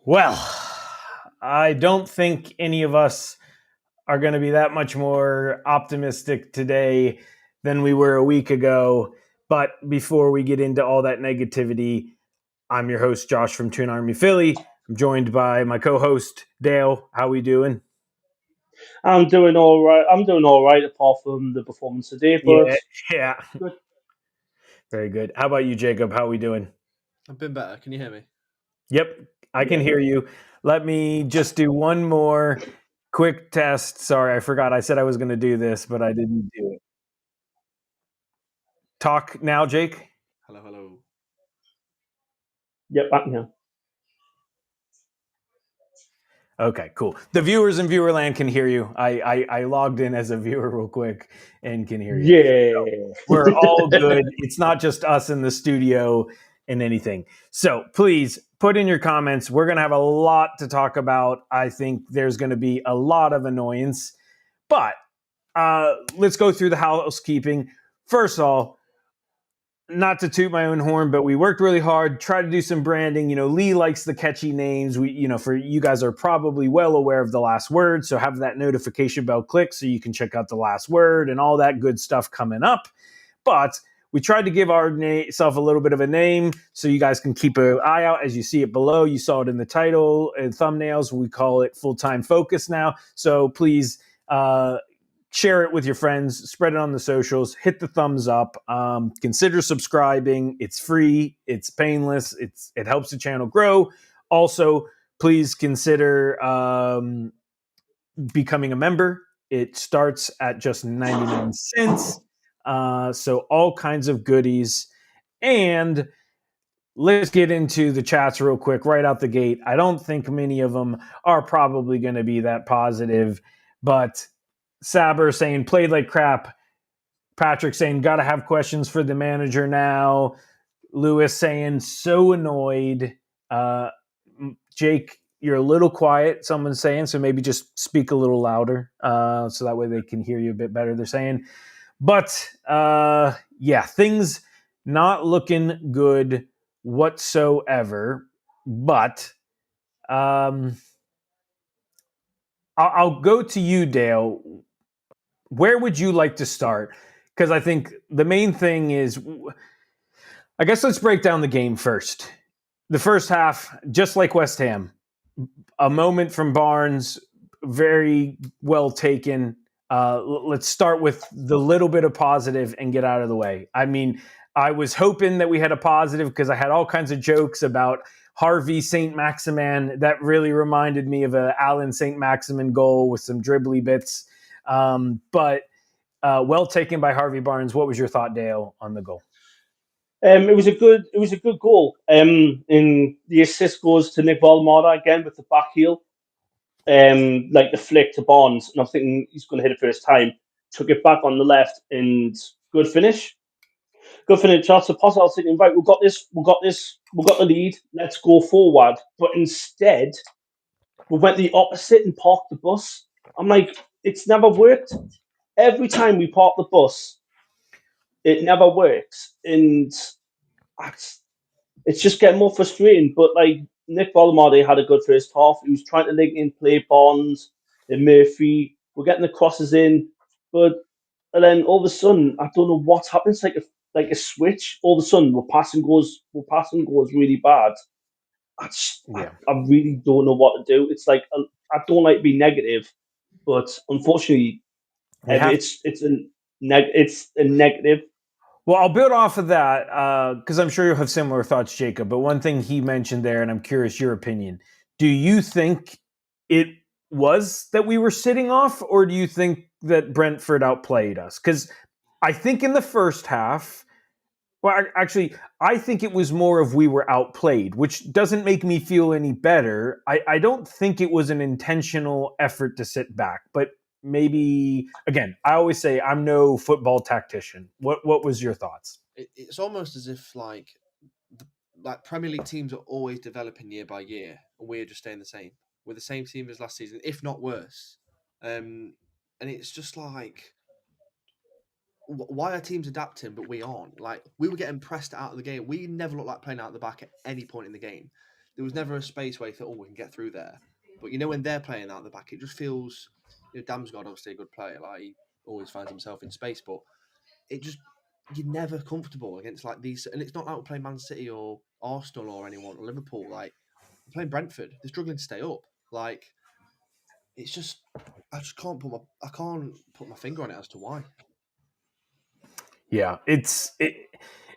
Well, I don't think any of us are going to be that much more optimistic today than we were a week ago. But before we get into all that negativity, I'm your host, Josh from Toon Army Philly. I'm joined by my co-host, Dale. How we doing? I'm doing all right. I'm doing all right, apart from the performance today. But Yeah. good. Very good. How about you, Jacob? How we doing? I've been better. Can you hear me? Yep, I can Yeah. hear you. Let me just do one more quick test. Sorry, I forgot. I said I was going to do this, but I didn't do it. Talk now, Jake. Hello, hello. Yep. Back now. Okay, cool. The viewers in Viewerland can hear you. I logged in as a viewer real quick and can hear you. Yeah. We're all good. It's not just us in the studio and anything. So please put in your comments. We're going to have a lot to talk about. I think there's going to be a lot of annoyance, but let's go through the housekeeping. First of all, not to toot my own horn, but we worked really hard, tried to do some branding. Lee likes the catchy names. For you guys are probably well aware of the last word. So have that notification bell click so you can check out the last word and all that good stuff coming up. But we tried to give ourself a little bit of a name so you guys can keep an eye out as you see it below. You saw it in the title and thumbnails. We call it Full-Time Focus now. So please, share it with your friends, spread it on the socials, hit the thumbs up, consider subscribing. It's free, it's painless, it helps the channel grow. Also, please consider becoming a member. It starts at just 99 cents. So all kinds of goodies. And let's get into the chats real quick right out the gate. I don't think many of them are probably going to be that positive, but Saber saying played like crap. Patrick saying got to have questions for the manager now. Lewis saying so annoyed. Jake, you're a little quiet. Someone's saying so. Maybe just speak a little louder so that way they can hear you a bit better. They're saying, but yeah, things not looking good whatsoever. But I'll go to you, Dale. Where would you like to start? Because I think the main thing is, I guess let's break down the game first. The first half, just like West Ham, a moment from Barnes, very well taken. Let's start with the little bit of positive and get out of the way. I mean, I was hoping that we had a positive because I had all kinds of jokes about Harvey St. Maximin. That really reminded me of an Alan St. Maximin goal with some dribbly bits. But well taken by Harvey Barnes. What was your thought, Dale, on the goal? It was a good goal. And the assist goes to Nick Valmada again with the back heel. Like the flick to Barnes, and I'm thinking he's going to hit it first time. Took it back on the left, and good finish. Good finish. That's a pass. I was thinking, right, we've got this. We've got the lead. Let's go forward. But instead, we went the opposite and parked the bus. I'm like, it's never worked. Every time we park the bus, it never works, and it's just getting more frustrating. But like Nick Valmade had a good first half. He was trying to link in play Bonds and Murphy. We're getting the crosses in, but and then all of a sudden, I don't know what happens. Like a switch. All of a sudden, we're passing goes really bad. I really don't know what to do. It's like I don't like being negative, but unfortunately, it's a negative. Well, I'll build off of that because I'm sure you'll have similar thoughts, Jacob. But one thing he mentioned there, and I'm curious your opinion. Do you think it was that we were sitting off, or do you think that Brentford outplayed us? Because I think in the first half, well, actually, I think it was more of we were outplayed, which doesn't make me feel any better. I don't think it was an intentional effort to sit back, but maybe again, I always say I'm no football tactician. What was your thoughts? It's almost as if like Premier League teams are always developing year by year, and we're just staying the same. We're the same team as last season, if not worse. And it's just like, why are teams adapting but we aren't? Like, we were getting pressed out of the game. We never looked like playing out the back at any point in the game. there was never a space where you thought, oh, we can get through there. But you know, when they're playing out the back, it just feels. You know, Damsgaard obviously a good player. Like he always finds himself in space, but it just you're never comfortable against like these. And it's not like we're playing Man City or Arsenal or anyone or Liverpool. Like we're playing Brentford. They're struggling to stay up. Like it's just I can't put my finger on it as to why. Yeah,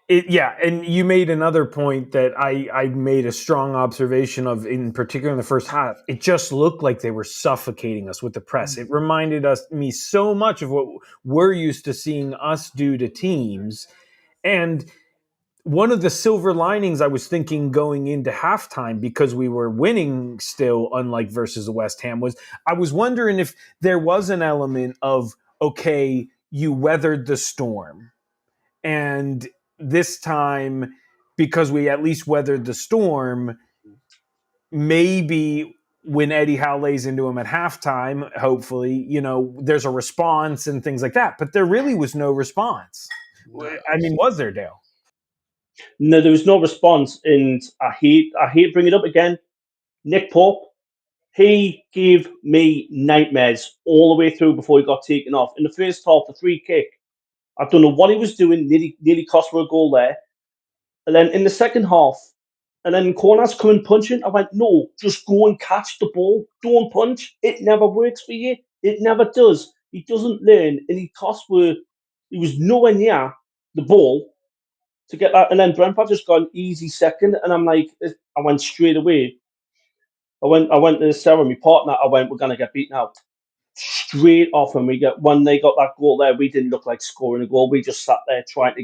yeah, and you made another point that I made a strong observation of, in particular in the first half. It just looked like they were suffocating us with the press. It reminded me so much of what we're used to seeing us do to teams. And one of the silver linings I was thinking going into halftime, because we were winning still, unlike versus the West Ham, was I was wondering if there was an element of, okay, you weathered the storm. And this time, because we at least weathered the storm, maybe when Eddie Howe lays into him at halftime, hopefully, there's a response and things like that. But there really was no response. No. I mean, was there, Dale? No, there was no response, and I hate bringing it up again. Nick Pope, he gave me nightmares all the way through before he got taken off. In the first half, the free kick, I don't know what he was doing, nearly cost me a goal there. And then in the second half, and then Corners coming punching, I went, no, just go and catch the ball. Don't punch. It never works for you. It never does. He doesn't learn, and he was nowhere near the ball to get that. And then Brentford just got an easy second, and I'm like, I went straight away. I went to Sarah, my partner. I went, we're gonna get beaten out straight off. And when they got that goal there, we didn't look like scoring a goal. We just sat there trying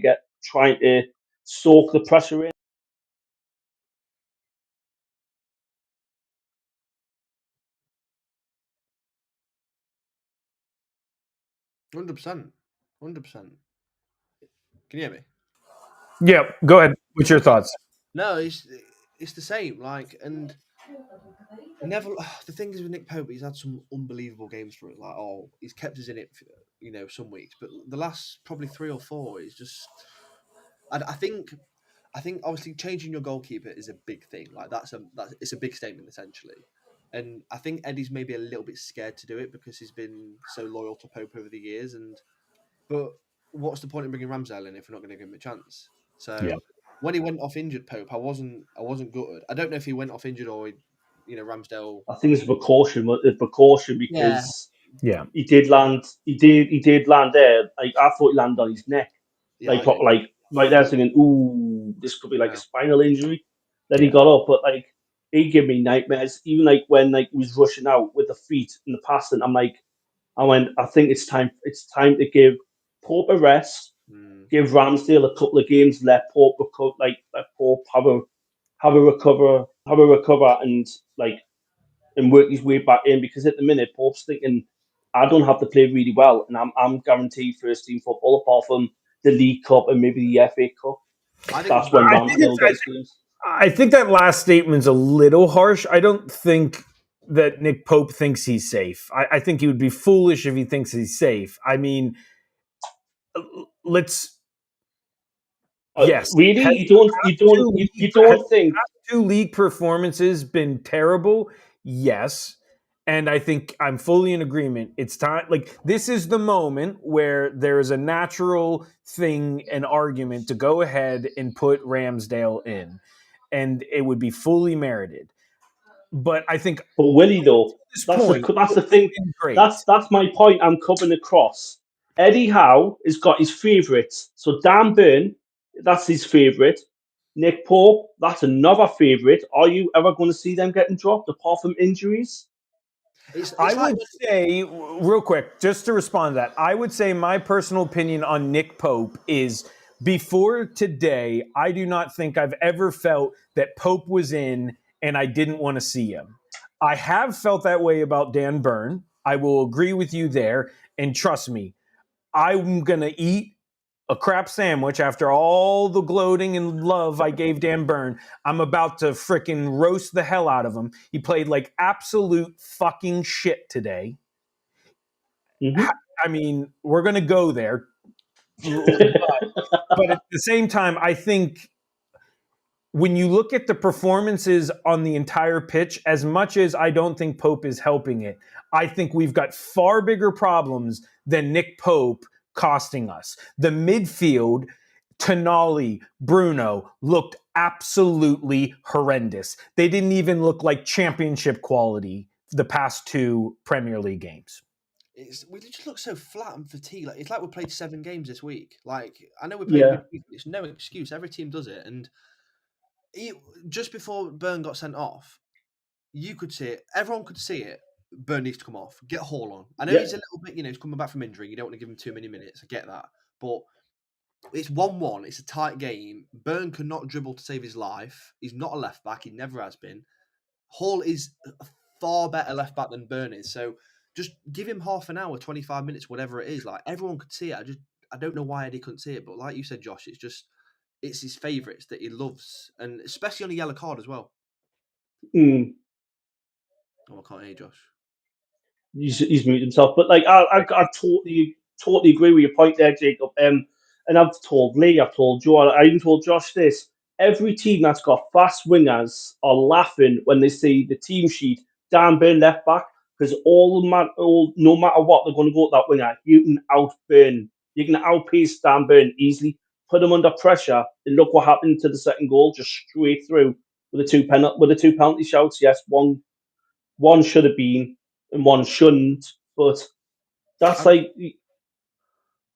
to soak the pressure in. 100%. 100%. Can you hear me? Yeah, go ahead. What's your thoughts? No, it's the same. Like, and never. The thing is with Nick Pope, he's had some unbelievable games for us. Like, he's kept us in it, some weeks. But the last probably 3 or 4 is just. I think obviously changing your goalkeeper is a big thing. Like it's a big statement essentially. And I think Eddie's maybe a little bit scared to do it because he's been so loyal to Pope over the years. But what's the point in bringing Ramsdale in if we're not going to give him a chance? So when he went off injured, Pope, I wasn't gutted. I don't know if he went off injured or Ramsdale. I think it's a precaution because he did land. He did land there. Like I thought he landed on his neck. Yeah, Like right there, thinking, "Ooh, this could be like a spinal injury." Then he got up, but like he gave me nightmares. Even like when like he was rushing out with the feet and the passing, I think it's time. It's time to give Pope a rest. Give Ramsdale a couple of games. Let Pope have a recover, and work his way back in. Because at the minute, Pope's thinking, I don't have to play really well, and I'm guaranteed first team football apart from the League Cup and maybe the FA Cup. That's when Ramsdale gets games. I think that last statement's a little harsh. I don't think that Nick Pope thinks he's safe. I think he would be foolish if he thinks he's safe. I mean, let's. Yes, really, you don't think 2 league performances been terrible? Yes. And I think I'm fully in agreement. It's time. Like, this is the moment where there is a natural thing, an argument to go ahead and put Ramsdale in. And it would be fully merited. But I think. But will he though? That's the thing. That's my point I'm coming across. Eddie Howe has got his favourites. So Dan Burn, that's his favourite. Nick Pope, that's another favourite. Are you ever going to see them getting dropped apart from injuries? I would say, real quick, just to respond to that, I would say my personal opinion on Nick Pope is, before today, I do not think I've ever felt that Pope was in and I didn't want to see him. I have felt that way about Dan Burn. I will agree with you there. And trust me, I'm going to eat a crap sandwich after all the gloating and love I gave Dan Burn. I'm about to frickin' roast the hell out of him. He played like absolute fucking shit today. Mm-hmm. I mean, we're going to go there. But at the same time, I think when you look at the performances on the entire pitch, as much as I don't think Pope is helping it, I think we've got far bigger problems than Nick Pope costing us. The midfield, Tonali, Bruno, looked absolutely horrendous. They didn't even look like championship quality the past 2 Premier League games. We just look so flat and fatigued. Like, it's like we played 7 games this week. Like, I know we played midweek, it's no excuse. Every team does it. And just before Burn got sent off, you could see it. Everyone could see it. Burn needs to come off. Get Hall on. I know he's a little bit, he's coming back from injury. You don't want to give him too many minutes. I get that. But it's 1-1. It's a tight game. Burn cannot dribble to save his life. He's not a left back. He never has been. Hall is a far better left back than Burn is. So just give him half an hour, 25 minutes, whatever it is. Like, everyone could see it. I don't know why Eddie couldn't see it. But like you said, Josh, it's his favourites that he loves. And especially on a yellow card as well. Mm. Oh, I can't hear you, Josh. He's muted himself. But like, I totally agree with your point there, Jacob. And I've told Lee, I've told Joe, I even told Josh this. Every team that's got fast wingers are laughing when they see the team sheet Dan Burn left back, because no matter what, they're going to go with that winger. You can outburn, you can outpace Dan Burn easily. Put him under pressure, and look what happened to the second goal, just straight through with the two penalty shouts. Yes, one should have been and one shouldn't, but that's like,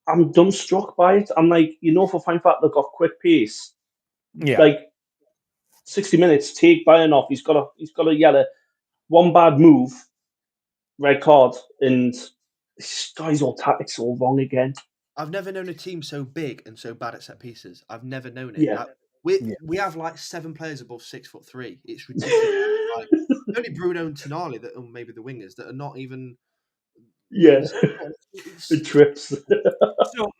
I'm dumbstruck by it. I'm like, for fine fact they've got quick pace. Yeah. Like 60 minutes, take Bayern off. He's got a yellow, one bad move, red card, and this guy's all tactics all wrong again. I've never known a team so big and so bad at set pieces. I've never known it. Yeah. We have like 7 players above 6'3". It's ridiculous. Like, only Bruno and Tonali that are maybe the wingers that are not even. Yeah, it trips. So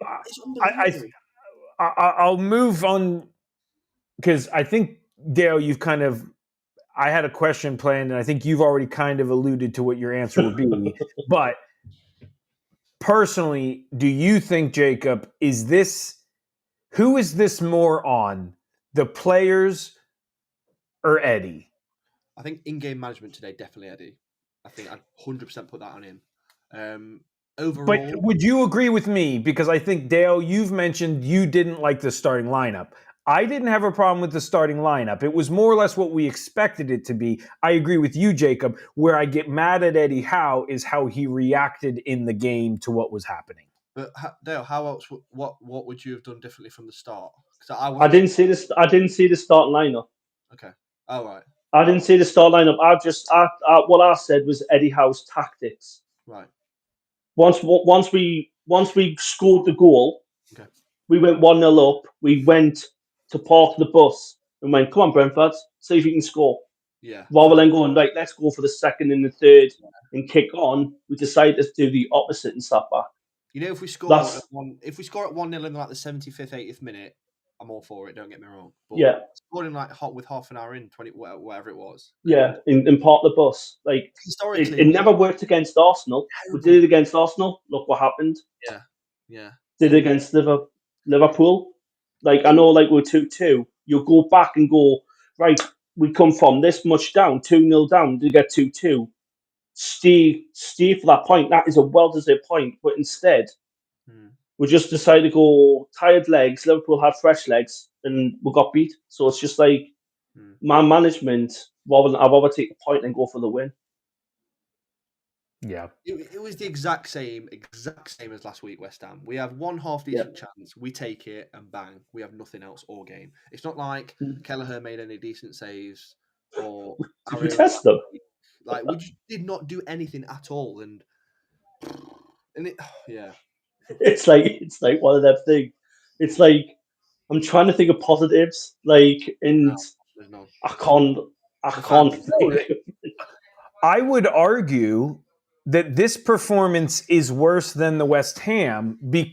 I'll move on, because I think, Dale, you've kind of. I had a question planned, and I think you've already kind of alluded to what your answer would be. But personally, do you think, Jacob, who is this more on, the players or Eddie? I think in-game management today, definitely Eddie. I think I'd 100% put that on him. Overall, but would you agree with me? Because I think, Dale, you've mentioned you didn't like the starting lineup. I didn't have a problem with the starting lineup. It was more or less what we expected it to be. I agree with you, Jacob. Where I get mad at Eddie Howe is how he reacted in the game to what was happening. But Dale, how else? What would you have done differently from the start? I didn't see this. I didn't see the starting lineup. Okay. All right. I didn't see the start lineup. What I said was Eddie Howe's tactics. Right. Once we scored the goal, okay, we went 1-0 up. We went to park the bus and went, "Come on, Brentford, see if you can score." Yeah. Rather than going, right, let's go for the second and the third and kick on, we decided to do the opposite and sat back. If we score at 1-0 in like the 75th, 80th minute, I'm all for it. Don't get me wrong. But scoring like with half an hour in, 20, whatever it was. Yeah, in part of the bus. Like, historically, it never worked against Arsenal. We did it against Arsenal. Look what happened. Yeah. Did it against Liverpool. Like, I know, like, we're 2-2. You'll go back and go, right, we come from this much down, 2-0 down, to get 2-2. Stay for that point. That is a well-deserved point. But instead, we just decided to go tired legs. Liverpool had fresh legs, and we got beat. So it's just like, man management, I'd rather take the point and go for the win. Yeah. It was the exact same as last week, West Ham. We have one half-decent chance. We take it, and bang, we have nothing else all game. It's not like Kelleher made any decent saves. Or Did we test them? Like, we just did not do anything at all. And it, yeah. It's like one of them things. It's like, I'm trying to think of positives, like, and no. I can't think. I would argue that this performance is worse than the West Ham, the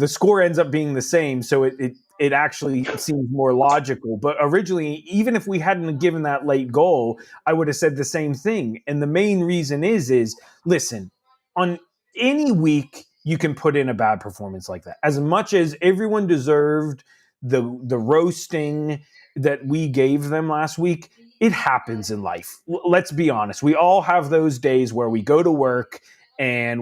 score ends up being the same, so it actually seems more logical. But originally, even if we hadn't given that late goal, I would have said the same thing. And the main reason is listen, on any week you can put in a bad performance like that. As much as everyone deserved the roasting that we gave them last week, it happens in life. Let's be honest. We all have those days where we go to work and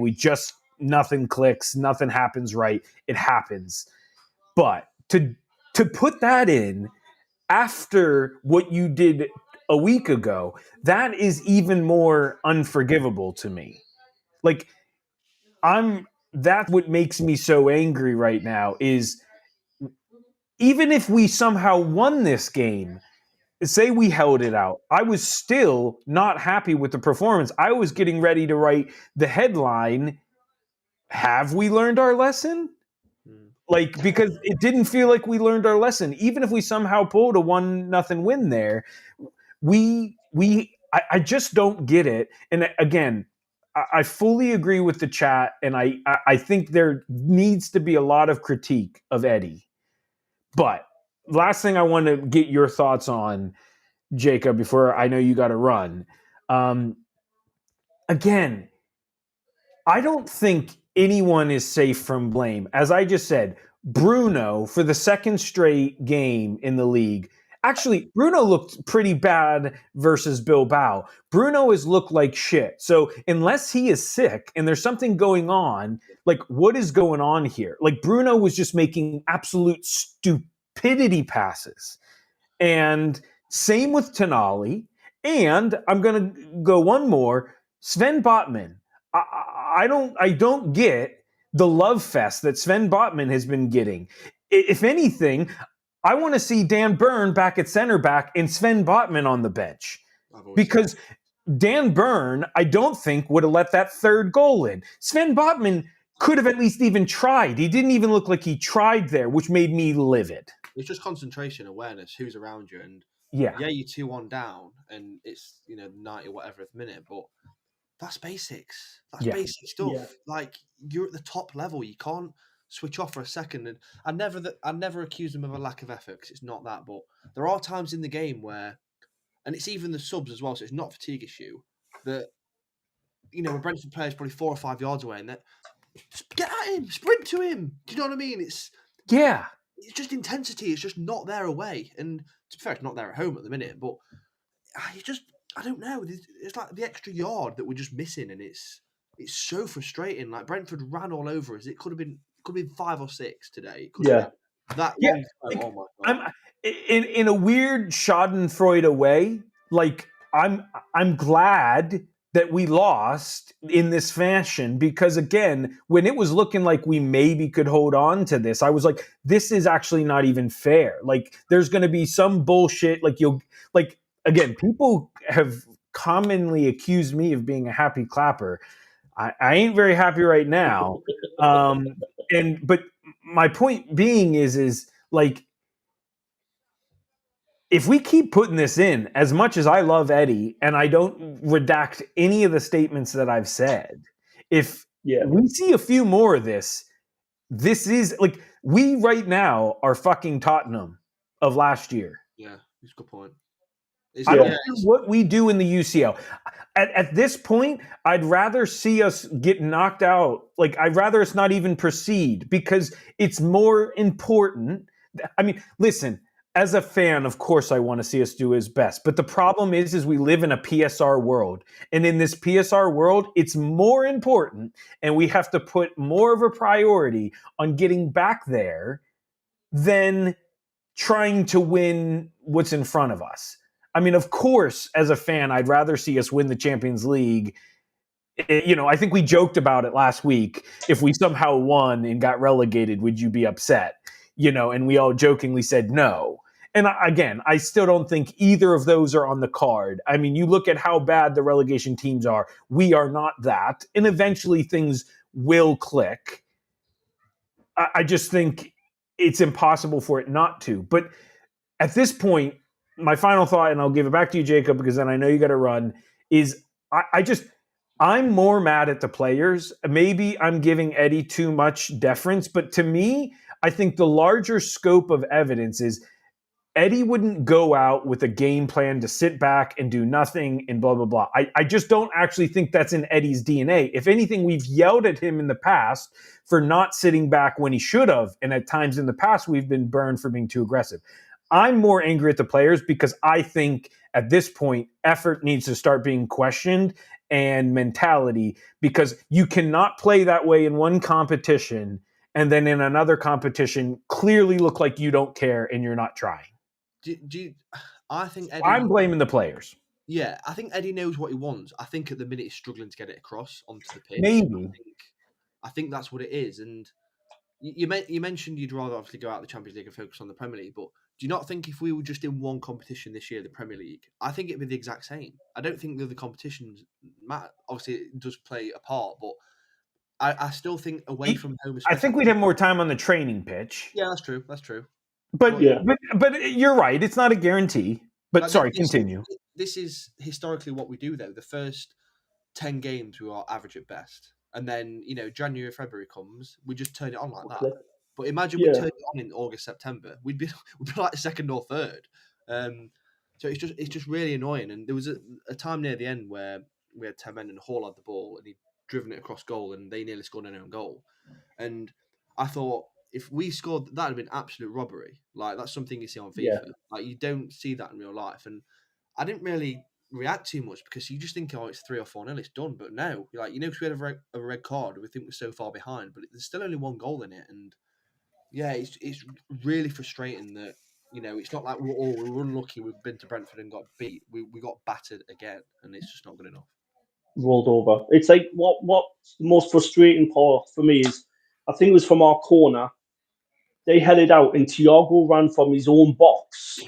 nothing clicks, nothing happens right. It happens. But to put that in after what you did a week ago, that is even more unforgivable to me. Like, that's what makes me so angry right now is even if we somehow won this game, say we held it out, I was still not happy with the performance. I was getting ready to write the headline, have we learned our lesson? Like, because it didn't feel like we learned our lesson. Even if we somehow pulled a 1-0 win there, I just don't get it. And again, I fully agree with the chat, and I think there needs to be a lot of critique of Eddie. But last thing I want to get your thoughts on, Jacob, before I know you got to run. Again, I don't think anyone is safe from blame. As I just said, Bruno, for the second straight game in the league, actually, Bruno looked pretty bad versus Bilbao. Bruno has looked like shit. So unless he is sick and there's something going on, like, what is going on here? Like, Bruno was just making absolute stupidity passes. And same with Tonali. And I'm going to go one more. Sven Botman. I don't get the love fest that Sven Botman has been getting. If anything, I want to see Dan Burn back at center back and Sven Botman on the bench. Because Dan Burn, I don't think, would have let that third goal in. Sven Botman could have at least even tried. He didn't even look like he tried there, which made me livid. It's just concentration, awareness, who's around you. And yeah, you're 2-1 down and it's, 90 whatever minute, but that's basics. That's basic stuff. Yeah. Like, you're at the top level. You can't switch off for a second. And I never accuse them of a lack of effort because it's not that. But there are times in the game where, and it's even the subs as well, so it's not a fatigue issue, that, a Brentford player's probably 4 or 5 yards away and that, just get at him, sprint to him. Do you know what I mean? It's just intensity. It's just not there away. And to be fair, it's not there at home at the minute, but I don't know. It's like the extra yard that we're just missing, and it's so frustrating. Like, Brentford ran all over us. It could have been 5 or 6 today. That. Yeah. Oh my God. In a weird Schadenfreude way. Like, I'm glad that we lost in this fashion because, again, when it was looking like we maybe could hold on to this, I was like, this is actually not even fair. Like, there's going to be some bullshit. Again, people have commonly accused me of being a happy clapper. I ain't very happy right now. But my point being is like, if we keep putting this in, as much as I love Eddie, and I don't redact any of the statements that I've said, if we see a few more of this is like, we right now are fucking Tottenham of last year. Yeah, that's a good point. I don't care what we do in the UCL. At this point, I'd rather see us get knocked out. Like, I'd rather us not even proceed because it's more important. I mean, listen, as a fan, of course, I want to see us do his best. But the problem is we live in a PSR world. And in this PSR world, it's more important. And we have to put more of a priority on getting back there than trying to win what's in front of us. I mean, of course, as a fan, I'd rather see us win the Champions League. I think we joked about it last week. If we somehow won and got relegated, would you be upset? And we all jokingly said no. And again, I still don't think either of those are on the card. I mean, you look at how bad the relegation teams are. We are not that. And eventually things will click. I just think it's impossible for it not to. But at this point, my final thought, and I'll give it back to you, Jacob, because then I know you got to run, is I'm more mad at the players. Maybe I'm giving Eddie too much deference, but to me, I think the larger scope of evidence is Eddie wouldn't go out with a game plan to sit back and do nothing and blah, blah, blah. I just don't actually think that's in Eddie's DNA. If anything, we've yelled at him in the past for not sitting back when he should have. And at times in the past, we've been burned for being too aggressive. I'm more angry at the players because I think at this point, effort needs to start being questioned and mentality, because you cannot play that way in one competition and then in another competition clearly look like you don't care and you're not trying. I think Eddie, I'm blaming the players. Yeah, I think Eddie knows what he wants. I think at the minute he's struggling to get it across onto the pitch. Maybe. I think that's what it is. And you mentioned you'd rather obviously go out of the Champions League and focus on the Premier League, but do you not think if we were just in one competition this year, the Premier League, I think it'd be the exact same. I don't think the other competitions matter. Obviously, it does play a part, but I still think away from home. I think we'd have more time on the training pitch. Yeah, that's true. That's true. But you're right. It's not a guarantee. But sorry, continue. This is historically what we do, though. The first 10 games, we are average at best. And then, January, February comes, we just turn it on like that. But imagine we turn it on in August, September. We'd be like second or third. So it's just really annoying. And there was a time near the end where we had 10 men and Hall had the ball and he'd driven it across goal and they nearly scored an own goal. And I thought, if we scored, that'd have been absolute robbery. Like, that's something you see on FIFA. Yeah. Like, you don't see that in real life. And I didn't really react too much because you just think, it's 3 or 4-0, it's done. But no, because we had a red card, we think we're so far behind, but there's still only one goal in it. And yeah, it's really frustrating that, it's not like we're unlucky, we've been to Brentford and got beat. We got battered again, and it's just not good enough. Rolled over. It's like what's the most frustrating part for me is, I think it was from our corner, they headed out and Thiago ran from his own box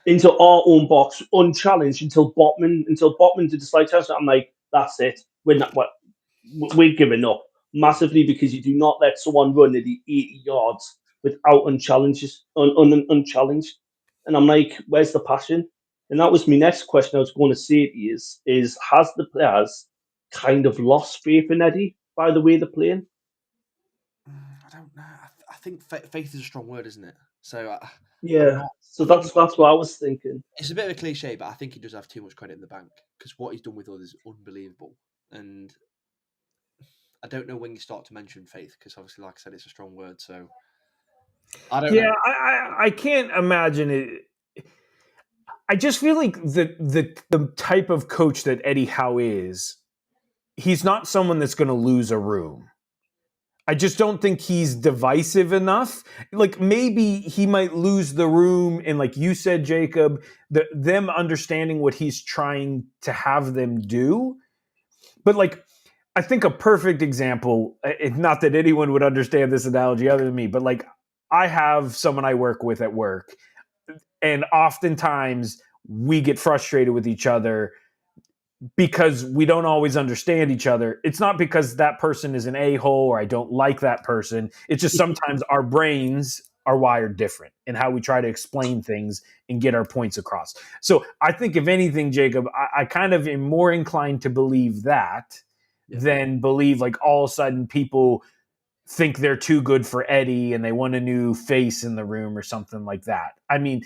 into our own box unchallenged until Botman did the slight touch. I'm like, that's it. We're giving up massively, because you do not let someone run the 80 yards without unchallenged. And I'm like, where's the passion? And that was my next question I was going to say to you is has the players kind of lost faith in Eddie by the way they're playing? I don't know. I think faith is a strong word, isn't it? So so that's what I was thinking. It's a bit of a cliche, but I think he does have too much credit in the bank, because what he's done with others is unbelievable. And I don't know when you start to mention faith, because obviously, like I said, it's a strong word. So I don't know. I can't imagine it. I just feel like the type of coach that Eddie Howe is, he's not someone that's going to lose a room. I just don't think he's divisive enough. Like, maybe he might lose the room, and like you said, Jacob, them understanding what he's trying to have them do. But like, I think a perfect example, not that anyone would understand this analogy other than me, but like, I have someone I work with at work, and oftentimes we get frustrated with each other because we don't always understand each other. It's not because that person is an a-hole or I don't like that person. It's just sometimes our brains are wired different in how we try to explain things and get our points across. So I think, if anything, Jacob, I kind of am more inclined to believe that than believe like all of a sudden people think they're too good for Eddie and they want a new face in the room or something like that. I mean,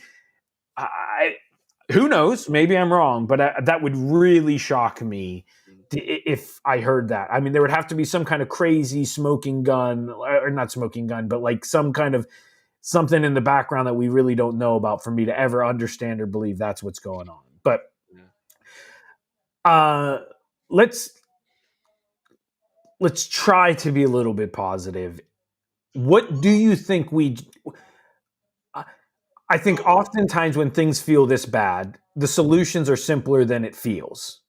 who knows? Maybe I'm wrong, but that would really shock me if I heard that. I mean, there would have to be some kind of crazy smoking gun, or not smoking gun, but like some kind of something in the background that we really don't know about for me to ever understand or believe that's what's going on. But let's try to be a little bit positive. What do you think I think oftentimes when things feel this bad, the solutions are simpler than it feels.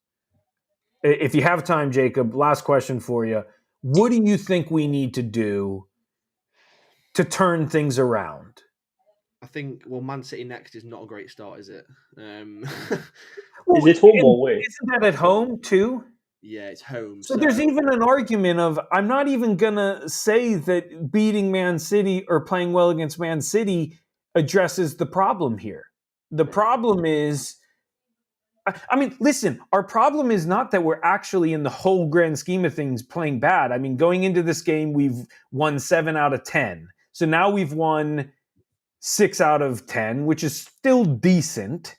If you have time, Jacob, last question for you. What do you think we need to do to turn things around? I think, Man City next is not a great start, is it? Is it home or away? Isn't that at home too? Yeah, it's home. So there's even an argument of, I'm not even going to say that beating Man City or playing well against Man City addresses the problem here. The problem is, I mean, listen, our problem is not that we're actually, in the whole grand scheme of things, playing bad. I mean, going into this game, we've won 7 out of 10. So now we've won 6 out of 10, which is still decent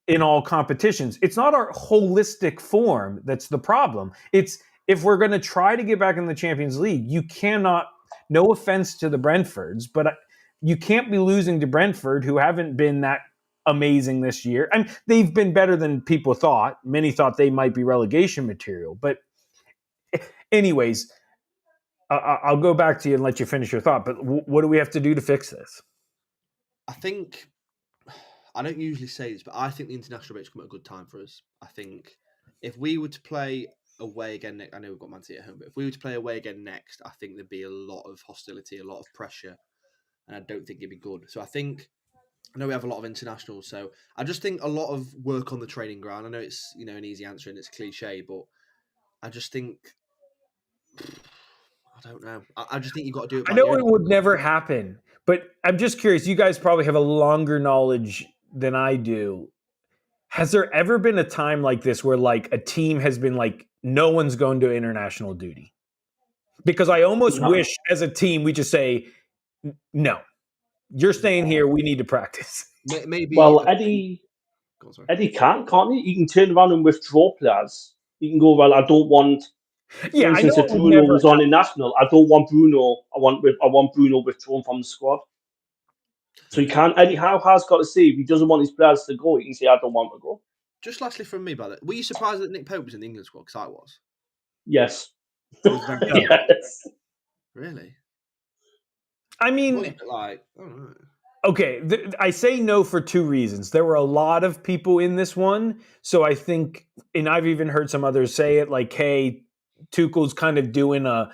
in all competitions. It's not our holistic form that's the problem. It's if we're going to try to get back in the Champions League, you cannot, no offense to the Brentfords, but you can't be losing to Brentford, who haven't been that amazing this year. I mean, they've been better than people thought. Many thought they might be relegation material. But anyways, I'll go back to you and let you finish your thought. But what do we have to do to fix this? I think, I don't usually say this, but I think the international break's come at a good time for us. I think if we were to play away again next, I know we've got Man City at home, but if we were to play away again next, I think there'd be a lot of hostility, a lot of pressure, and I don't think it'd be good. So I know we have a lot of internationals, so I just think a lot of work on the training ground. I know it's an easy answer and it's cliche, but I just think I don't know. I just think you've got to do it. I know it would never happen, but I'm just curious. You guys probably have a longer knowledge than I do. Has there ever been a time like this where like a team has been like, no one's going to international duty? Because I almost wish as a team we just say, no, you're staying here. We need to practice. Maybe. Well, Eddie can't he? He can turn around and withdraw players. He can go, well, I don't want. Yeah, for instance, if Bruno was on international, I don't want Bruno. I want Bruno withdrawn from the squad. So he can't. Eddie Howe has got to see if he doesn't want his players to go. He can say, I don't want to go. Just lastly from me, brother, were you surprised that Nick Pope was in the England squad? Because I was. Yes. I was very yes. Really? I mean, I don't know. Okay, I say no for two reasons. There were a lot of people in this one, so I think, and I've even heard some others say it, like, hey, Tuchel's kind of doing a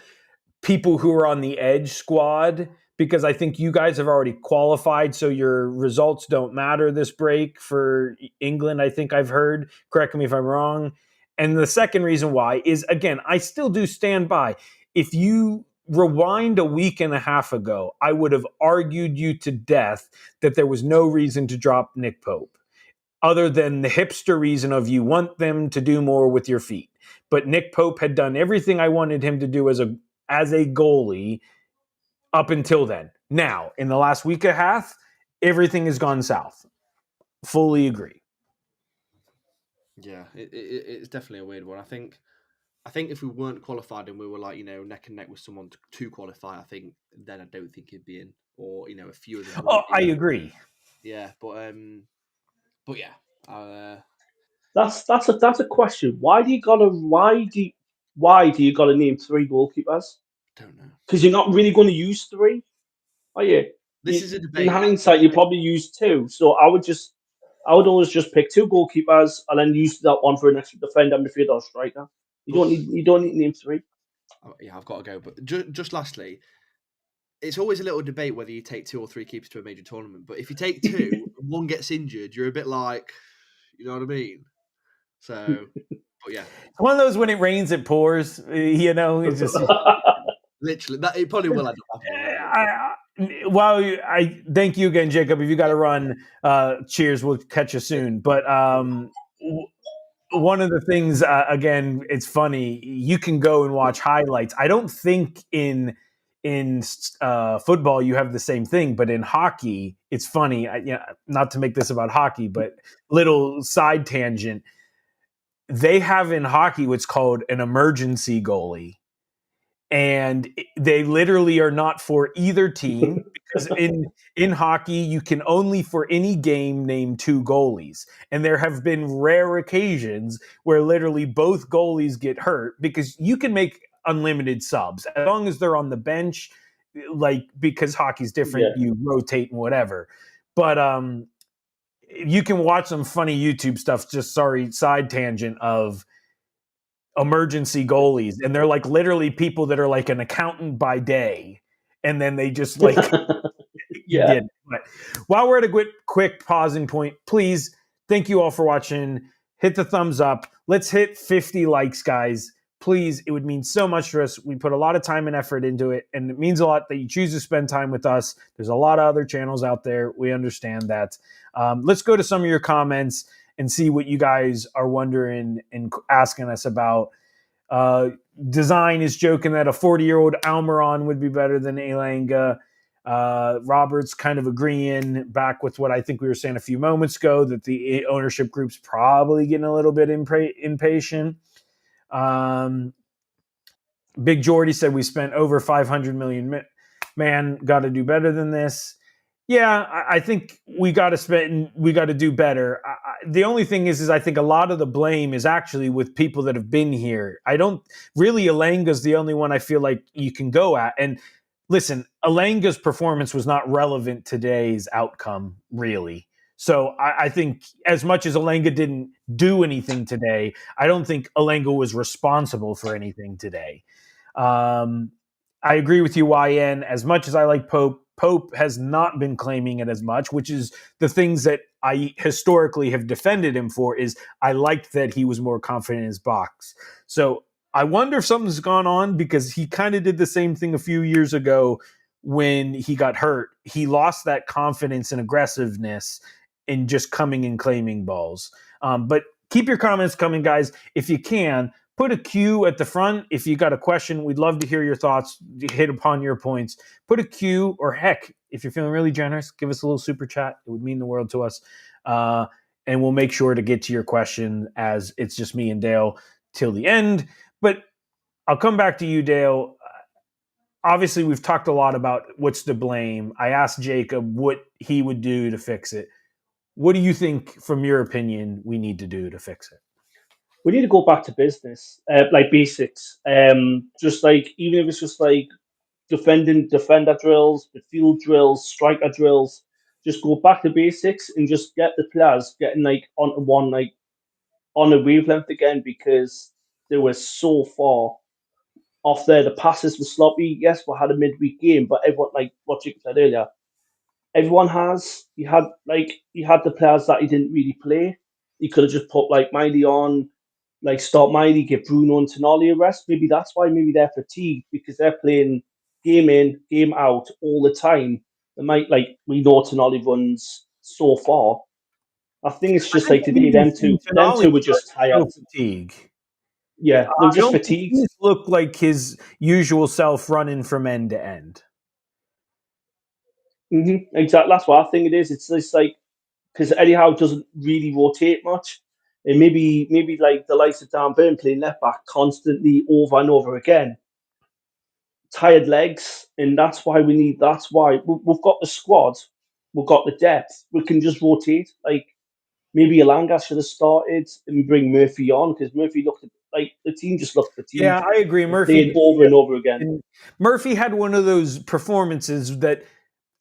people who are on the edge squad, because I think you guys have already qualified, so your results don't matter this break for England, I think I've heard. Correct me if I'm wrong. And the second reason why is, again, I still do stand by. If you rewind a week and a half ago, I would have argued you to death that there was no reason to drop Nick Pope, other than the hipster reason of you want them to do more with your feet. But Nick Pope had done everything I wanted him to do as a goalie up until then. Now, in the last week and a half, everything has gone south. Fully agree. Yeah, it's definitely a weird one. I think if we weren't qualified and we were like, neck and neck with someone to qualify, I think then I don't think he'd be in, or a few of them. Oh, I agree. Yeah, but yeah. That's a question. Why do you gotta name 3 goalkeepers? Don't know. Because you're not really going to use 3, are you? This is a debate. In hindsight, you probably use 2. So I would always just pick 2 goalkeepers and then use that one for an extra defender, midfielder, or striker. You don't need to name 3. Yeah, I've got to go. But just lastly, it's always a little debate whether you take 2 or 3 keepers to a major tournament. But if you take 2 and one gets injured, you're a bit like, you know what I mean? So, but yeah, it's one of those when it rains, it pours. It's just literally that. It probably will end up happening. Well, I thank you again, Jacob. If you got to run, cheers. We'll catch you soon. But one of the things, again, it's funny. You can go and watch highlights. I don't think in football you have the same thing, but in hockey, it's funny. Not to make this about hockey, but little side tangent. They have in hockey what's called an emergency goalie. And they literally are not for either team, because in hockey, you can only for any game name 2 goalies. And there have been rare occasions where literally both goalies get hurt, because you can make unlimited subs as long as they're on the bench, because hockey's different, you rotate and whatever. But you can watch some funny YouTube stuff, side tangent of emergency goalies, and they're like literally people that are like an accountant by day, and then they just like yeah. But while we're at a quick pausing point, please, thank you all for watching. Hit the thumbs up. Let's hit 50 likes, guys. Please, it would mean so much to us. We put a lot of time and effort into it, and it means a lot that you choose to spend time with us. There's a lot of other channels out there. We understand that. Let's go to some of your comments and see what you guys are wondering and asking us about. Design is joking that a 40-year-old Almiron would be better than Elanga. Robert's kind of agreeing back with what I think we were saying a few moments ago, that the ownership group's probably getting a little bit impatient. Big Jordy said we spent over 500 million. Man, got to do better than this. Yeah, I think we got to do better. The only thing is I think a lot of the blame is actually with people that have been here. I don't really, Alanga's the only one I feel like you can go at. And listen, Alanga's performance was not relevant to today's outcome, really. So I think as much as Alanga didn't do anything today, I don't think Alanga was responsible for anything today. I agree with you, YN. As much as I like Pope has not been claiming it as much, which is the things that I historically have defended him for. Is I liked that he was more confident in his box. So I wonder if something's gone on, because he kind of did the same thing a few years ago when he got hurt. He lost that confidence and aggressiveness in just coming and claiming balls. But keep your comments coming, guys. If you can, put a Q at the front. If you got a question, we'd love to hear your thoughts, hit upon your points. Put a Q, or heck, if you're feeling really generous, give us a little super chat. It would mean the world to us. And we'll make sure to get to your question, as it's just me and Dale till the end. But I'll come back to you, Dale. Obviously, we've talked a lot about what's to blame. I asked Jacob what he would do to fix it. What do you think, from your opinion, we need to do to fix it? We need to go back to business, like basics. Just like, even if it's just like defender drills, midfield drills, striker drills, just go back to basics and just get the players getting like onto one, like on a wavelength again, because they were so far off there. The passes were sloppy. Yes, we had a midweek game, but everyone, like what Jacob said earlier, everyone has. You had the players that he didn't really play. He could have just put like Miley on, like start Miley, give Bruno and Tonali a rest. Maybe that's why. Maybe they're fatigued because they're playing game in, game out all the time. They might, like, we know Tonali runs so far. I think it's just like today, them two were just tired. Fatigue. Yeah, they were just I don't fatigued. think he looked like his usual self running from end to end. Exactly. That's what I think it is. It's just like, because Eddie Howe doesn't really rotate much, and maybe like the likes of Dan Burn playing left back constantly over and over again, tired legs, and that's why we've got the squad, we've got the depth, we can just rotate. Like, maybe Alanga should have started and bring Murphy on, because Murphy looked like the team just looked fatigued. Yeah, I agree. Murphy over and over again. Murphy had one of those performances that,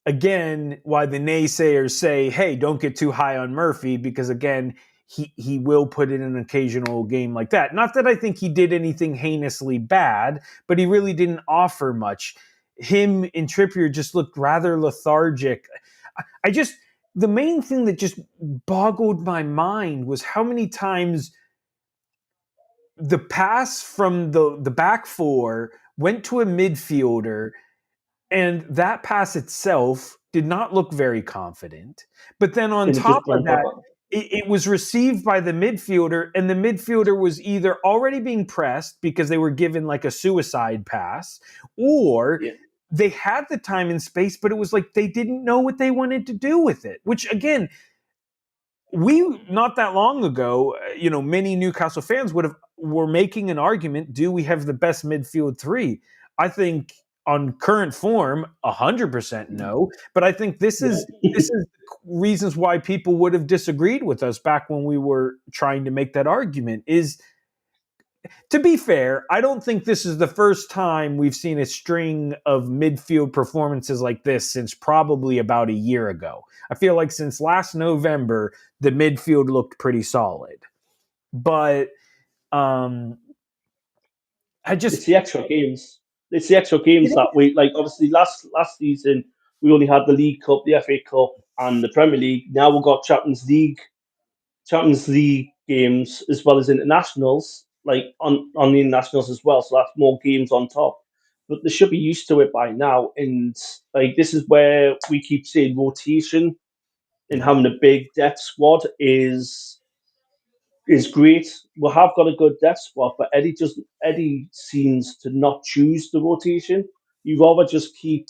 again, why the naysayers say, hey, don't get too high on Murphy, because again, he will put in an occasional game like that. Not that I think he did anything heinously bad, but he really didn't offer much. Him and Trippier just looked rather lethargic. The main thing that just boggled my mind was how many times the pass from the back four went to a midfielder, and that pass itself did not look very confident. But then on top of that, it was received by the midfielder, and the midfielder was either already being pressed because they were given like a suicide pass, or they had the time and space, but it was like they didn't know what they wanted to do with it, which, again, not that long ago, many Newcastle fans were making an argument, do we have the best midfield three? I think on current form, 100% no. But I think this is reasons why people would have disagreed with us back when we were trying to make that argument. Is, to be fair, I don't think this is the first time we've seen a string of midfield performances like this since probably about a year ago. I feel like since last November, the midfield looked pretty solid. But it's the extra games. It's the extra games that we like. Obviously, last season we only had the League Cup, the FA Cup, and the Premier League. Now we've got Champions League games as well as internationals, like on the internationals as well. So that's more games on top. But they should be used to it by now. And like, this is where we keep saying rotation and having a big depth squad is great. We have got a good depth squad, but Eddie seems to not choose the rotation. You rather just keep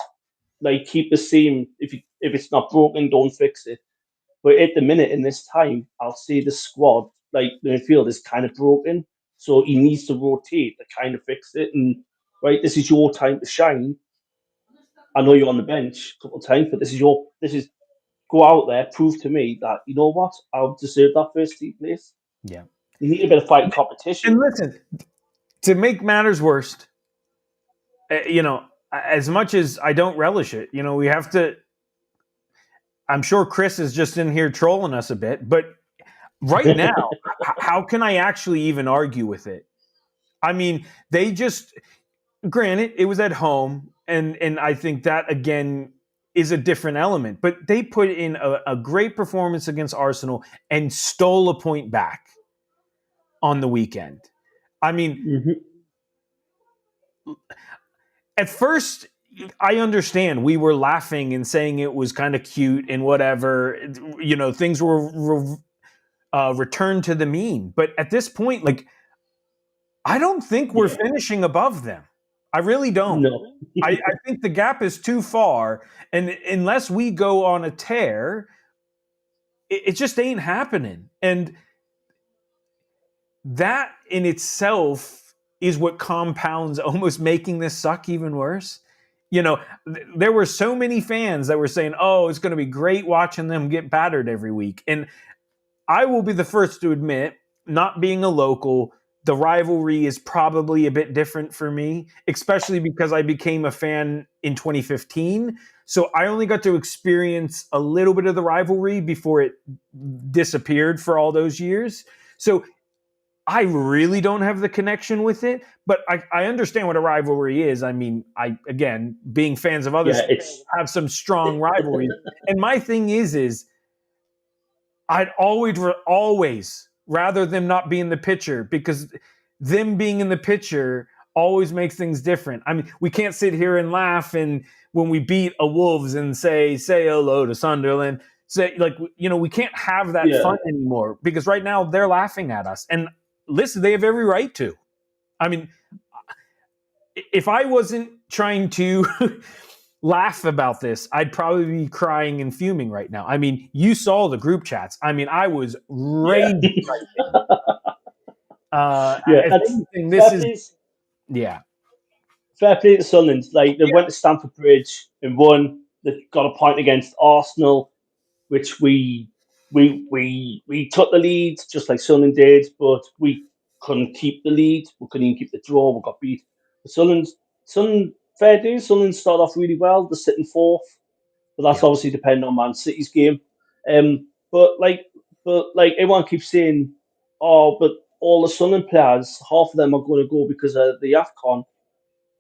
like keep the same. If it's not broken, don't fix it. But at the minute in this time, I'll say the squad, like the midfield, is kind of broken. So he needs to rotate to kind of fix it. And right, this is your time to shine. I know you're on the bench a couple of times, but this is go out there, prove to me that you know what, I'll deserve that first team place. Yeah. You need a bit of fight And competition. listen, to make matters worse, as much as I don't relish it, we have to. I'm sure Chris is just in here trolling us a bit, but right now, how can I actually even argue with it? I mean, they just, granted, it was at home, and I think that again is a different element. But they put in a great performance against Arsenal and stole a point back on the weekend. I mean, at first, I understand we were laughing and saying it was kind of cute and whatever. Things were returned to the mean. But at this point, like, I don't think we're finishing above them. I really don't. No. I think the gap is too far, and unless we go on a tear, it just ain't happening. And that in itself is what compounds almost making this suck even worse. There were so many fans that were saying, oh, it's going to be great watching them get battered every week. And I will be the first to admit, not being a local, the rivalry is probably a bit different for me, especially because I became a fan in 2015. So I only got to experience a little bit of the rivalry before it disappeared for all those years. So I really don't have the connection with it, but I understand what a rivalry is. I mean, again, being fans of others, have some strong rivalries. And my thing is I'd always rather them not be in the picture, because them being in the picture always makes things different. I mean, we can't sit here and laugh and when we beat a Wolves and say hello to Sunderland. We can't have that fun anymore, because right now they're laughing at us. And listen, they have every right to. I mean, if I wasn't trying to laugh about this, I'd probably be crying and fuming right now. I mean, you saw the group chats. I mean, I was raging. Fair play to Sunderland. Like, they went to Stamford Bridge and won. They got a point against Arsenal, which we took the lead just like Sunderland did, but we couldn't keep the lead. We couldn't even keep the draw. We got beat. Sunderland, fair dues. Sunderland started off really well. They're sitting fourth, but that's obviously depending on Man City's game. But everyone keeps saying, oh, but all the Sunderland players, half of them are going to go because of the AFCON.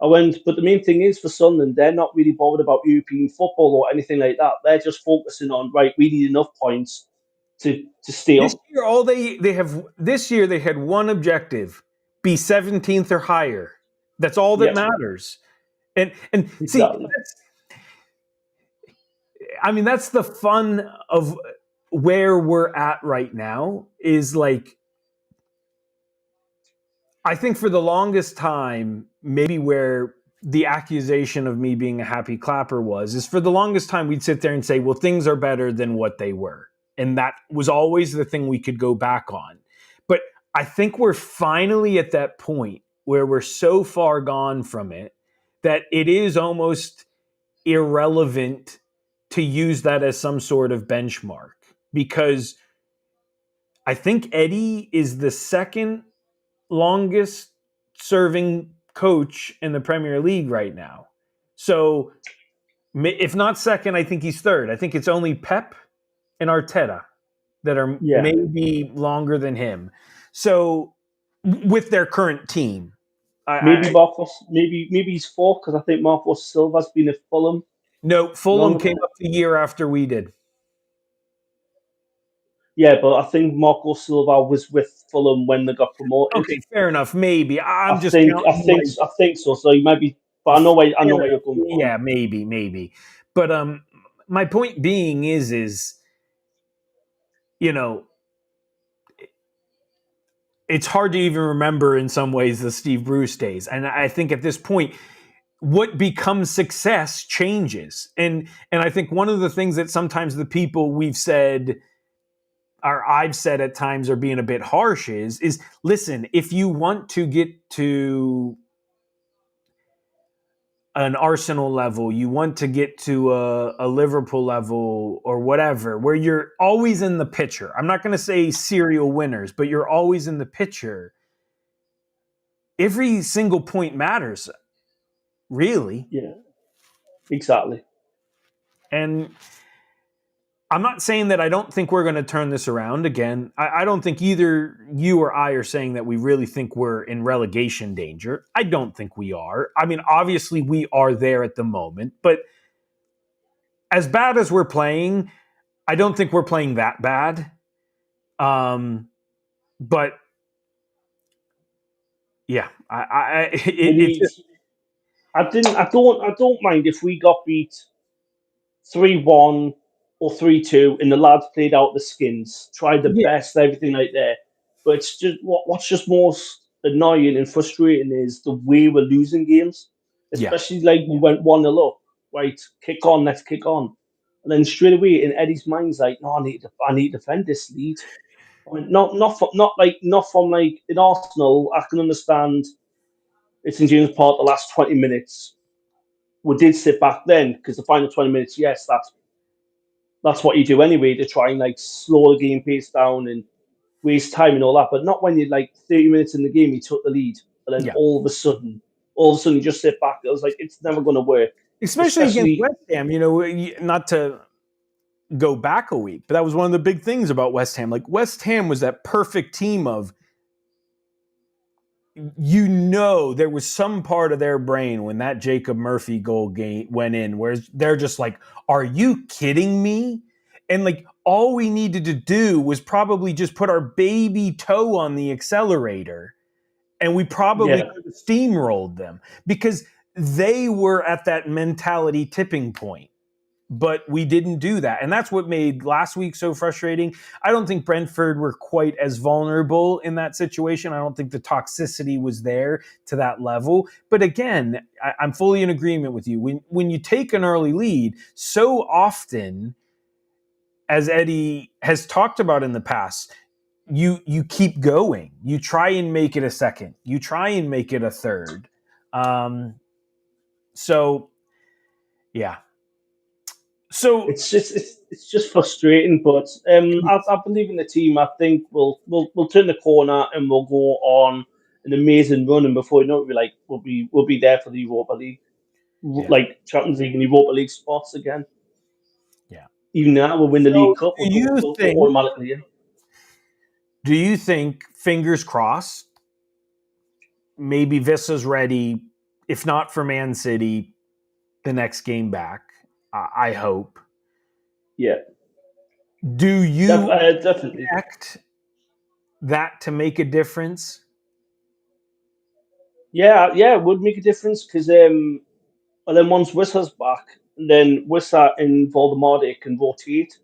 But the main thing is for Sunderland, they're not really bothered about European football or anything like that. They're just focusing on, right, we need enough points to stay up. This year they had one objective: be 17th or higher. That's all that matters. And exactly. See, that's the fun of where we're at right now, is like, I think for the longest time, maybe where the accusation of me being a happy clapper is for the longest time we'd sit there and say, well, things are better than what they were. And that was always the thing we could go back on. But I think we're finally at that point where we're so far gone from it that it is almost irrelevant to use that as some sort of benchmark. Because I think Eddie is the second longest serving coach in the Premier League right now. So if not second, I think he's third. I think it's only Pep and Arteta that are maybe longer than him. So with their current team. Maybe he's fourth, because I think Marcos Silva's been at Fulham. No, Fulham came up the year after we did. Yeah, but I think Marco Silva was with Fulham when they got promoted. Okay, fair enough. Maybe I think so. So you might be, but I know where you're going from. Yeah, maybe. But my point being is it's hard to even remember in some ways the Steve Bruce days, and I think at this point, what becomes success changes. And I think one of the things that sometimes the people we've said, or I've said at times, are being a bit harsh is listen, if you want to get to an Arsenal level, you want to get to a Liverpool level or whatever, where you're always in the picture. I'm not going to say serial winners, but you're always in the picture. Every single point matters, really. Yeah, exactly. And I'm not saying that I don't think we're going to turn this around again. I don't think either you or I are saying that we really think we're in relegation danger. I don't think we are. I mean, obviously we are there at the moment, but as bad as we're playing, I don't think we're playing that bad. But yeah, We need. just, I don't mind if we got beat 3-1 or 3-2, and the lads played out the skins, tried the yeah, best, everything like that. But it's just what's just most annoying and frustrating is the way we're losing games, yeah, especially like we went 1-0 up, right? Kick on, let's kick on, and then straight away in Eddie's mind's like, no, I need to defend this lead. I mean, not from like in Arsenal. I can understand it's in James Park the last 20 minutes. We did sit back then because the final 20 minutes, yes, that's what you do anyway to try and like slow the game pace down and waste time and all that. But not when you're like 30 minutes in the game, you took the lead, and then yeah. all of a sudden, you just sit back. I was like, it's never going to work. Especially against Especially, West Ham, not to go back a week, but that was one of the big things about West Ham. Like, West Ham was that perfect team of, there was some part of their brain when that Jacob Murphy goal went in where they're just like, are you kidding me? And like, all we needed to do was probably just put our baby toe on the accelerator, and we probably yeah, could have steamrolled them, because they were at that mentality tipping point. But we didn't do that. And that's what made last week so frustrating. I don't think Brentford were quite as vulnerable in that situation. I don't think the toxicity was there to that level. But again, I'm fully in agreement with you. When you take an early lead, so often, as Eddie has talked about in the past, you keep going. You try and make it a second. You try and make it a third. So, yeah. So, it's just frustrating. But I believe in the team. I think we'll turn the corner and we'll go on an amazing run. And before you know it, we'll be there for the Europa League, yeah, like Champions League and Europa League spots again. yeah. Even now, we'll win the So, League Cup. We're think? automatically in. Do you think, fingers crossed, maybe Vissa's ready, if not for Man City, the next game back? I hope. Yeah, Do you definitely. expect that to make a difference? Yeah, it would make a difference because and then once Wissa's back, then Wissa and Voldemort can rotate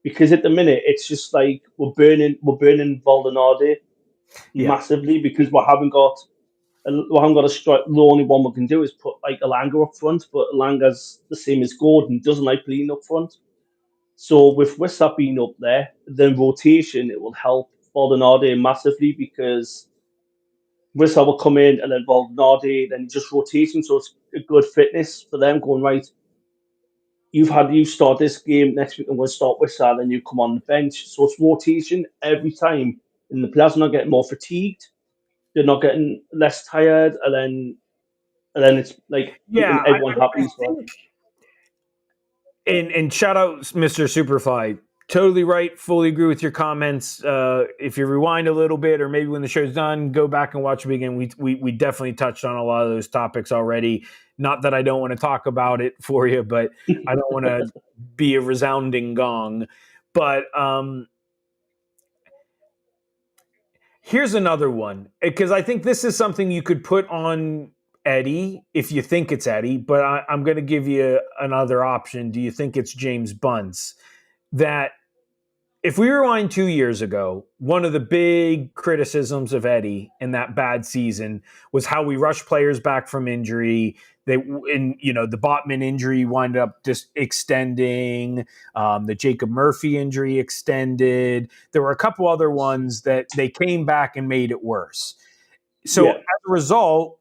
because at the minute it's just like we're burning Voldemort Yeah, massively because we haven't got a strike. The only one we can do is put like Alanga up front, but Alanga's the same as Gordon, doesn't like playing up front. So with Wissa being up there, then rotation it will help Voldemort massively because Wissa will come in and then Voldemort, then just rotation, so it's a good fitness for them going right. You start this game next week. I'm going to start Wissa, then you come on the bench. So it's rotation every time, and the players are not getting more fatigued. They're not getting less tired, and then it's like yeah. keeping everyone I happy as well. think, and shout out Mr. Superfly. Totally right. Fully agree with your comments. If you rewind a little bit, or maybe when the show's done, go back and watch it again. We definitely touched on a lot of those topics already. Not that I don't want to talk about it for you, but I don't want to be a resounding gong. But here's another one, because I think this is something you could put on Eddie if you think it's Eddie, but I'm going to give you another option. Do you think it's James Bunce? That if we rewind 2 years ago, one of the big criticisms of Eddie in that bad season was how we rushed players back from injury. The Botman injury wound up just extending. The Jacob Murphy injury extended. There were a couple other ones that they came back and made it worse. So as a result,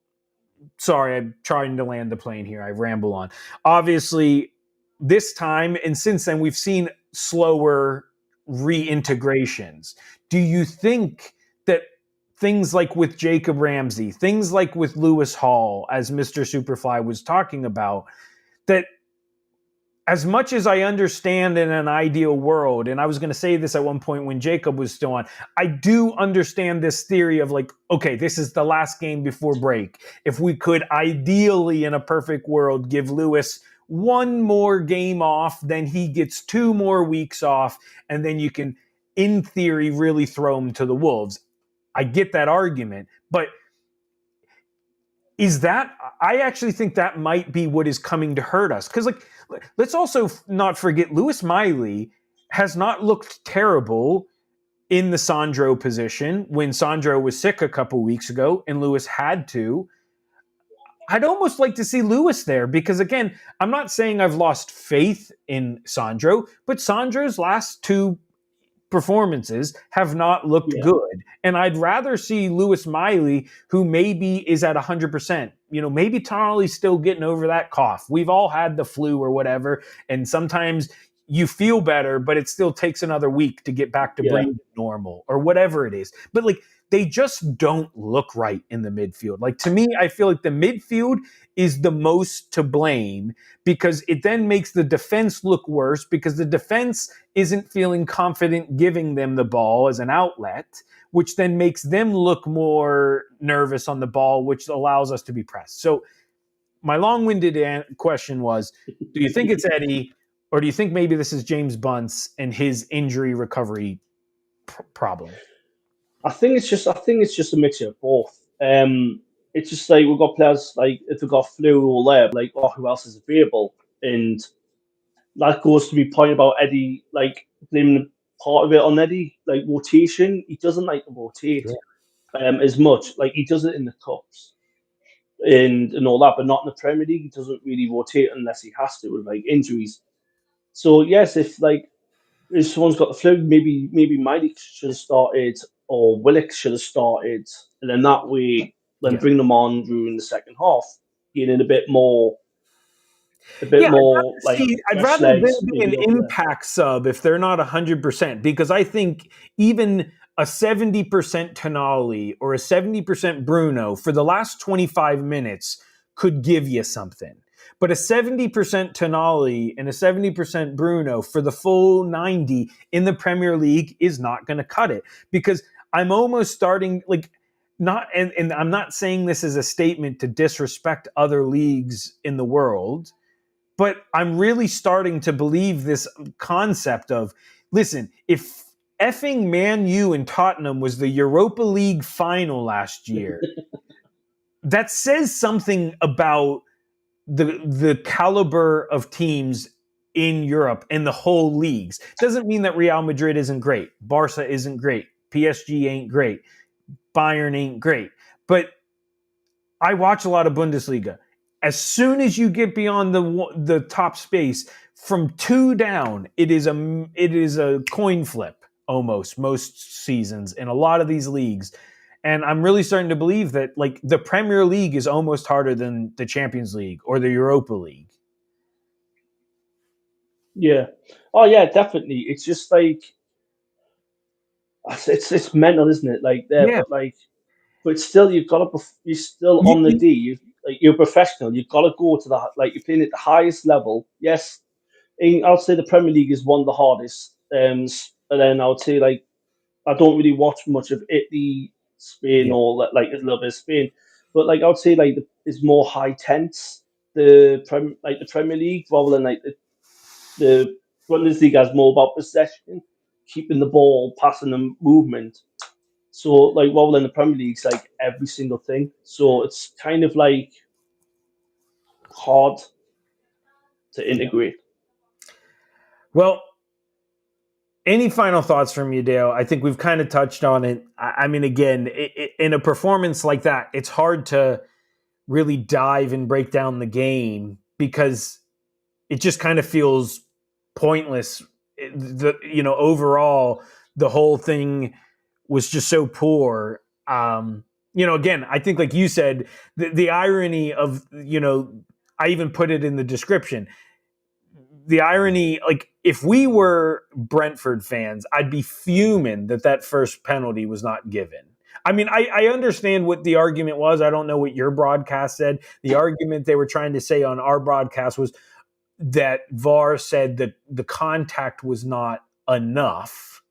sorry, I'm trying to land the plane here. I ramble on. Obviously, this time and since then, we've seen slower reintegrations. Do you think that things like with Jacob Ramsey, things like with Lewis Hall, as Mr. Superfly was talking about, that as much as I understand in an ideal world, and I was going to say this at one point when Jacob was still on, I do understand this theory of like, okay, this is the last game before break. If we could ideally, in a perfect world, give Lewis one more game off, then he gets 2 more weeks off, and then you can, in theory, really throw him to the Wolves. I get that argument, but I actually think that might be what is coming to hurt us. Because, like, let's also not forget Lewis Miley has not looked terrible in the Sandro position when Sandro was sick a couple weeks ago and Lewis had to. I'd almost like to see Lewis there because, again, I'm not saying I've lost faith in Sandro, but Sandro's last 2 performances have not looked good. And I'd rather see Lewis Miley, who maybe is at 100%. Maybe Tonali's still getting over that cough. We've all had the flu or whatever, and sometimes you feel better, but it still takes another week to get back to breathing normal or whatever it is. But, like, they just don't look right in the midfield. Like, to me, I feel like the midfield is the most to blame because it then makes the defense look worse because the defense isn't feeling confident giving them the ball as an outlet, which then makes them look more nervous on the ball, which allows us to be pressed. So my long-winded question was, do you think it's Eddie, or do you think maybe this is James Bunce and his injury recovery problem? I think it's just a mixture of both. It's just like we've got players like if we've got flu or there, like who else is available, and that goes to be point about Eddie, like blaming part of it on Eddie, like rotation. He doesn't like to rotate as much. Like he does it in the cups and all that, but not in the Premier League. He doesn't really rotate unless he has to with like injuries. So yes, if someone's got the flu, maybe Miley should have started or Willock should have started, and then that way, then bring them on during the second half, getting a bit more. I'd rather there be an impact sub if they're not 100%, because I think even a 70% Tonali or a 70% Bruno for the last 25 minutes could give you something. But a 70% Tonali and a 70% Bruno for the full 90 in the Premier League is not going to cut it, because I'm almost starting and I'm not saying this as a statement to disrespect other leagues in the world, but I'm really starting to believe this concept of, listen, if effing Man U and Tottenham was the Europa League final last year, that says something about the caliber of teams in Europe and the whole leagues. Doesn't mean that Real Madrid isn't great. Barca isn't great. PSG ain't great. Bayern ain't great. But I watch a lot of Bundesliga. As soon as you get beyond the top space, from 2 down, it is a coin flip almost most seasons in a lot of these leagues. And I'm really starting to believe that like the Premier League is almost harder than the Champions League or the Europa League. Yeah. Oh yeah, definitely. It's just like it's mental, isn't it? Like there, but still, you're still on the D. You're a professional. You've got to go to you're playing at the highest level. Yes, I'll say the Premier League is one of the hardest. But then I would say I don't really watch much of Italy, Spain, or a little bit of Spain. But I would say it's more high tense. The Premier League rather than the Bundesliga is more about possession, keeping the ball, passing the movement. So rather than the Premier League, it's every single thing. So it's kind of hard to integrate. Well, Any final thoughts from you, Dale? I think we've kind of touched on it. I mean, again, in a performance like that, it's hard to really dive and break down the game because it just kind of feels pointless. Overall, the whole thing was just so poor. Again, I think, like you said, the irony of, I even put it in the description. The irony, like, if we were Brentford fans, I'd be fuming that first penalty was not given. I mean, I understand what the argument was. I don't know what your broadcast said. The argument they were trying to say on our broadcast was that VAR said that the contact was not enough,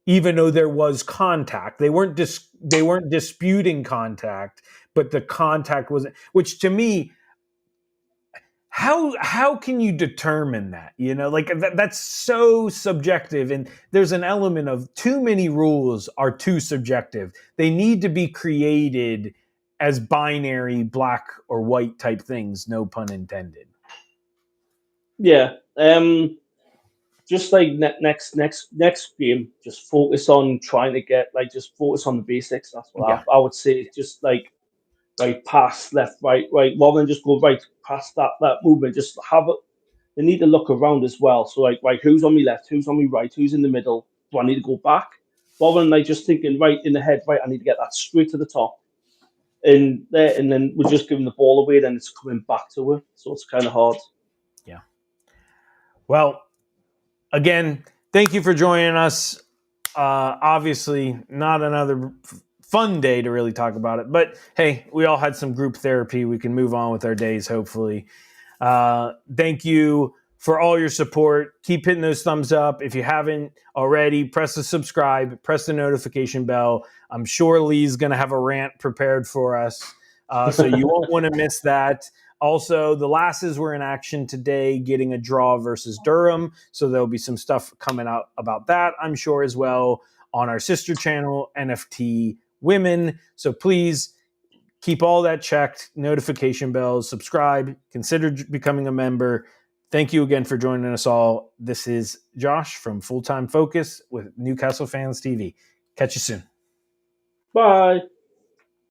even though there was contact. They weren't disputing contact, but the contact wasn't. Which to me, how can you determine that? That's so subjective, and there's an element of too many rules are too subjective. They need to be created as binary black or white type things, no pun intended. Yeah. Just like next game, just focus on trying to get, just focus on the basics. That's what I would say. Just like right pass, left, right, rather than just go right past that movement. Just have it. They need to look around as well. So right, who's on me left, who's on me right, who's in the middle? Do I need to go back? Rather than just thinking right in the head, right, I need to get that straight to the top. And then we're just giving the ball away, then it's coming back to her. So it's kind of hard. Yeah. Well, again, thank you for joining us. Obviously, not another fun day to really talk about it, but hey, we all had some group therapy. We can move on with our days, hopefully. Thank you for all your support. Keep hitting those thumbs up. If you haven't already, press the subscribe, press the notification bell. I'm sure Lee's going to have a rant prepared for us, so you won't want to miss that. Also, the Lasses were in action today, getting a draw versus Durham. So there'll be some stuff coming out about that, I'm sure, as well, on our sister channel, NFT Women. So please keep all that checked, notification bells, subscribe, consider becoming a member. Thank you again for joining us all. This is Josh from Full Time Focus with Newcastle Fans TV. Catch you soon. Bye.